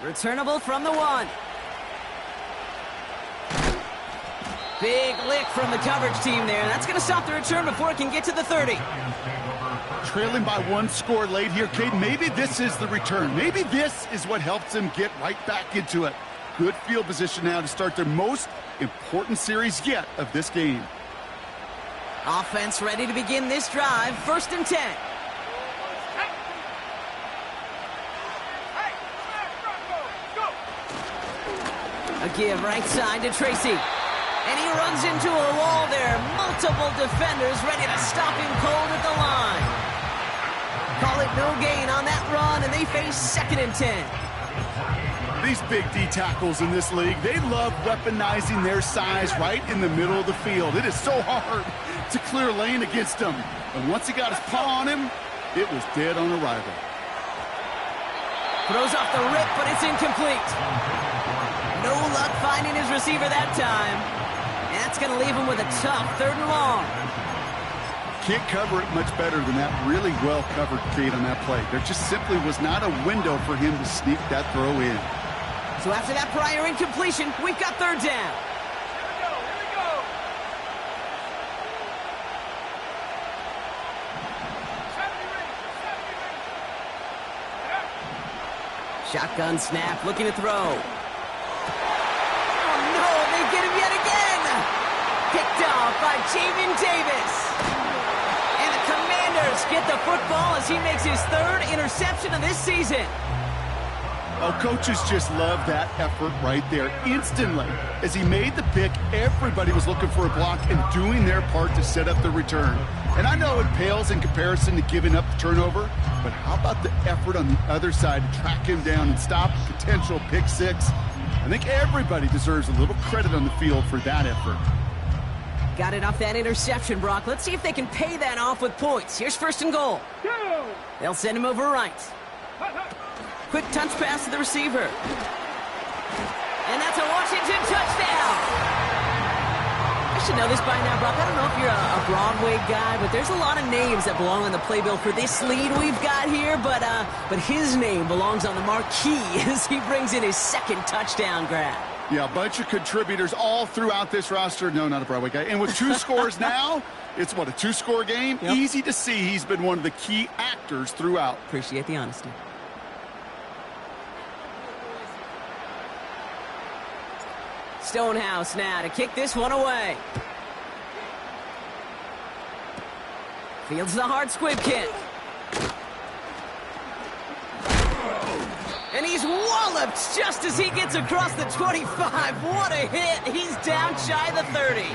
Returnable from the 1. Big lick from the coverage team there. That's going to stop the return before it can get to the 30. Trailing by 1 score late here, Cade. Maybe this is the return. Maybe this is what helps them get right back into it. Good field position now to start their most important series yet of this game. Offense ready to begin this drive. 1st and 10. A give right side to Tracy. And he runs into a wall there. Multiple defenders ready to stop him cold at the line. Call it no gain on that run, and they face 2nd and 10. These big D tackles in this league, they love weaponizing their size right in the middle of the field. It is so hard to clear lane against him. And once he got his paw on him, it was dead on arrival. Throws off the rip, but it's incomplete. No luck finding his receiver that time. And that's going to leave him with a tough 3rd and long. Can't cover it much better than that. Really well covered, Cade, on that play. There just simply was not a window for him to sneak that throw in. So after that prior incompletion, we've got 3rd down. Here we go. Shotgun snap, looking to throw. Oh no, they get him yet again! Picked off by Jamin Davis. And the Commanders get the football as he makes his 3rd interception of this season. Oh, coaches just love that effort right there. Instantly, as he made the pick, everybody was looking for a block and doing their part to set up the return. And I know it pales in comparison to giving up the turnover, but how about the effort on the other side to track him down and stop a potential pick 6? I think everybody deserves a little credit on the field for that effort. Got it off that interception, Brock. Let's see if they can pay that off with points. Here's 1st and goal. Go! They'll send him over right. Quick touch pass to the receiver. And that's a Washington touchdown. I should know this by now, Brock. I don't know if you're a Broadway guy, but there's a lot of names that belong on the playbill for this lead we've got here, but his name belongs on the marquee as he brings in his 2nd touchdown grab. Yeah, a bunch of contributors all throughout this roster. No, not a Broadway guy. And with 2 scores now, it's what, a 2-score game? Yep. Easy to see he's been one of the key actors throughout. Appreciate the honesty. Stonehouse now to kick this one away. Fields the hard squib kick. And he's walloped just as he gets across the 25. What a hit. He's down shy of the 30.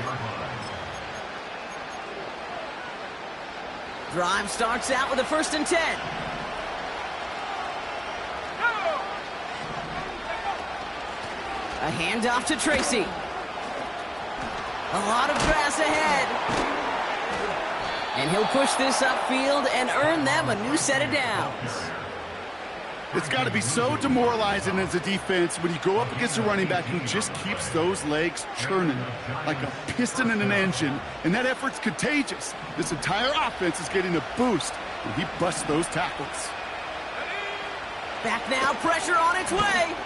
Drive starts out with a 1st and 10. A handoff to Tracy. A lot of grass ahead. And he'll push this upfield and earn them a new set of downs. It's got to be so demoralizing as a defense when you go up against a running back who just keeps those legs churning like a piston in an engine, and that effort's contagious. This entire offense is getting a boost when he busts those tackles. Back now, pressure on its way.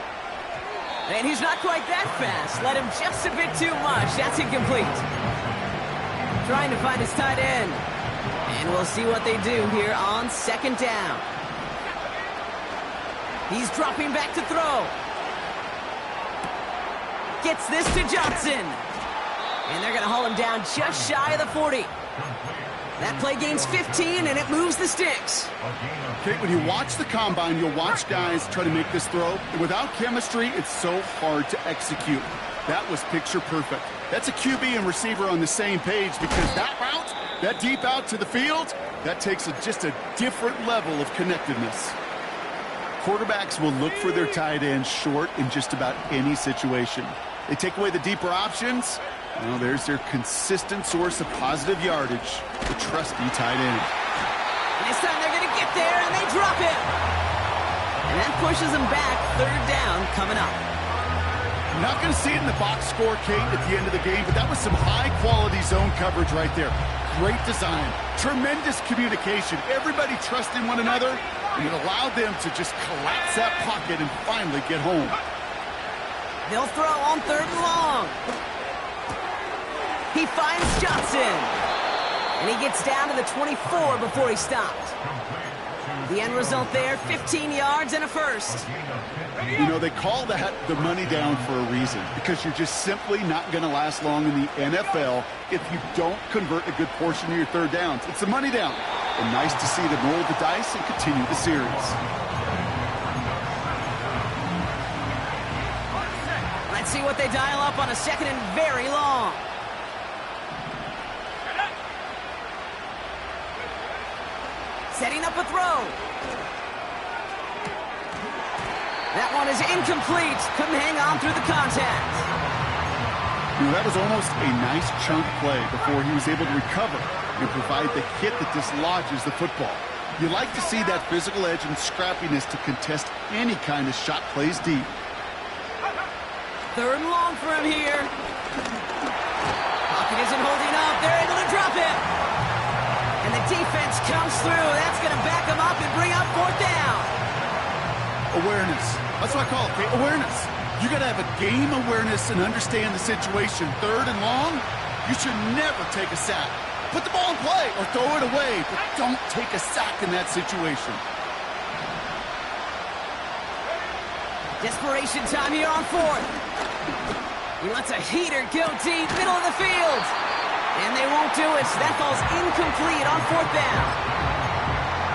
And he's not quite that fast. Let him just a bit too much. That's incomplete. Trying to find his tight end. And we'll see what they do here on 2nd down. He's dropping back to throw. Gets this to Johnson. And they're going to haul him down just shy of the 40. That play gains 15, and it moves the sticks. Okay, when you watch the combine, you'll watch guys try to make this throw. And without chemistry, it's so hard to execute. That was picture perfect. That's a QB and receiver on the same page because that route, that deep out to the field, that takes just a different level of connectedness. Quarterbacks will look for their tight end short in just about any situation. They take away the deeper options. Well, there's their consistent source of positive yardage, the trusty tight end. And this time they're going to get there, and they drop him. And that pushes them back. 3rd down coming up. I'm not going to see it in the box score, Kate, at the end of the game, but that was some high-quality zone coverage right there. Great design, tremendous communication, everybody trusting one another. And it allowed them to just collapse that pocket and finally get home. They'll throw on 3rd and long. He finds Johnson. And he gets down to the 24 before he stopped. The end result there, 15 yards and a first. You know, they call that the money down for a reason, because you're just simply not going to last long in the NFL if you don't convert a good portion of your 3rd downs. It's a money down. And nice to see them roll the dice and continue the series. Let's see what they dial up on a 2nd and very long. Setting up a throw. That one is incomplete. Couldn't hang on through the contact. You know, that was almost a nice chunk play before he was able to recover and provide the hit that dislodges the football. You like to see that physical edge and scrappiness to contest any kind of shot plays deep. 3rd and long for him here. Pocket isn't holding up. They're able to drop him. And the defense comes through. That's going to back him up and bring up 4th down. Awareness. That's what I call it, okay? Awareness. You got to have a game awareness and understand the situation. 3rd and long, you should never take a sack. Put the ball in play or throw it away, but don't take a sack in that situation. Desperation time here on 4th. He lets a heater go deep, middle of the field. And they won't do it. That ball's incomplete on 4th down.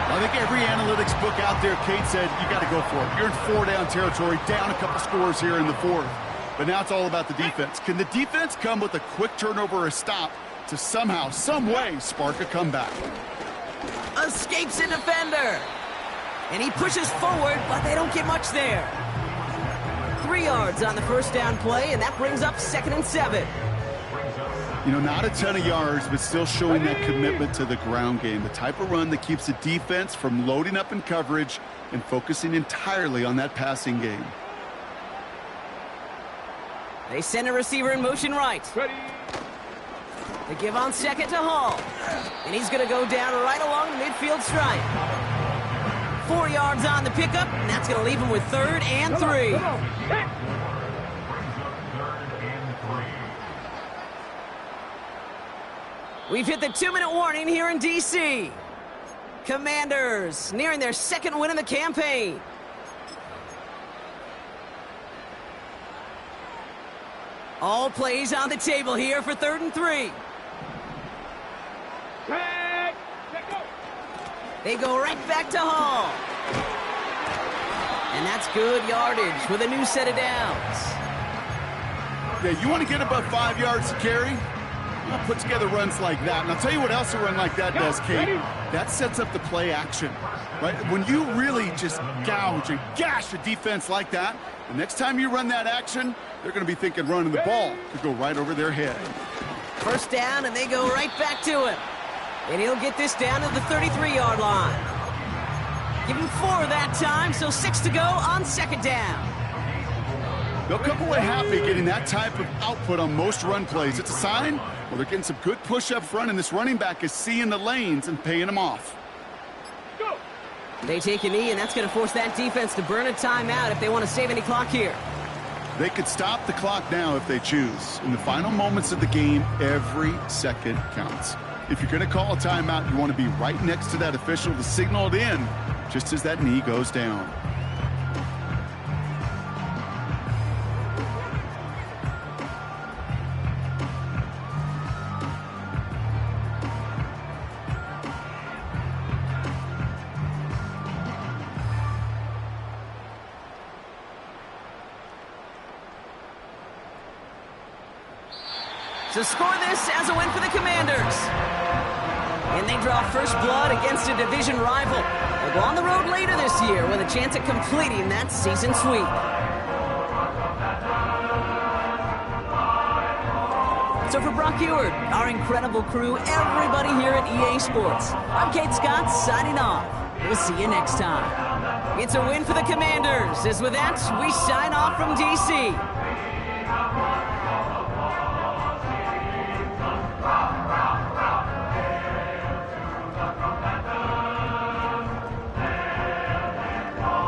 I think every analytics book out there, Kate said, you got to go for it. You're in 4-down territory, down a couple scores here in the 4th. But now it's all about the defense. Can the defense come with a quick turnover or a stop to somehow, some way, spark a comeback? Escapes a defender. And he pushes forward, but they don't get much there. 3 yards on the 1st down play, and that brings up 2nd and 7. You know, not a ton of yards, but still showing that commitment to the ground game. The type of run that keeps the defense from loading up in coverage and focusing entirely on that passing game. They send a receiver in motion right. Ready. They give on 2nd to Hall. And he's going to go down right along the midfield stripe. 4 yards on the pickup, and that's going to leave him with 3rd and 3. Come on. We've hit the 2-minute warning here in D.C. Commanders nearing their 2nd win in the campaign. All plays on the table here for 3rd and 3. Tag. Let go. They go right back to Hall. And that's good yardage with a new set of downs. Yeah, you want to get above 5 yards to carry? I'll put together runs like that. And I'll tell you what else a run like that does, Kate. That sets up the play action, right? When you really just gouge and gash a defense like that, the next time you run that action, they're going to be thinking running the ball could go right over their head. 1st down, and they go right back to him. And he'll get this down to the 33-yard line. Give him 4 that time, so 6 to go on 2nd down. They'll come away happy getting that type of output on most run plays. It's a sign, well, they're getting some good push up front, and this running back is seeing the lanes and paying them off. Go. They take a knee, and that's going to force that defense to burn a timeout if they want to save any clock here. They could stop the clock now if they choose. In the final moments of the game, every second counts. If you're going to call a timeout, you want to be right next to that official to signal it in just as that knee goes down. So score this as a win for the Commanders. And they draw first blood against a division rival. They'll go on the road later this year with a chance at completing that season sweep. So for Brock Ewart, our incredible crew, everybody here at EA Sports, I'm Kate Scott signing off. We'll see you next time. It's a win for the Commanders. As with that, we sign off from D.C.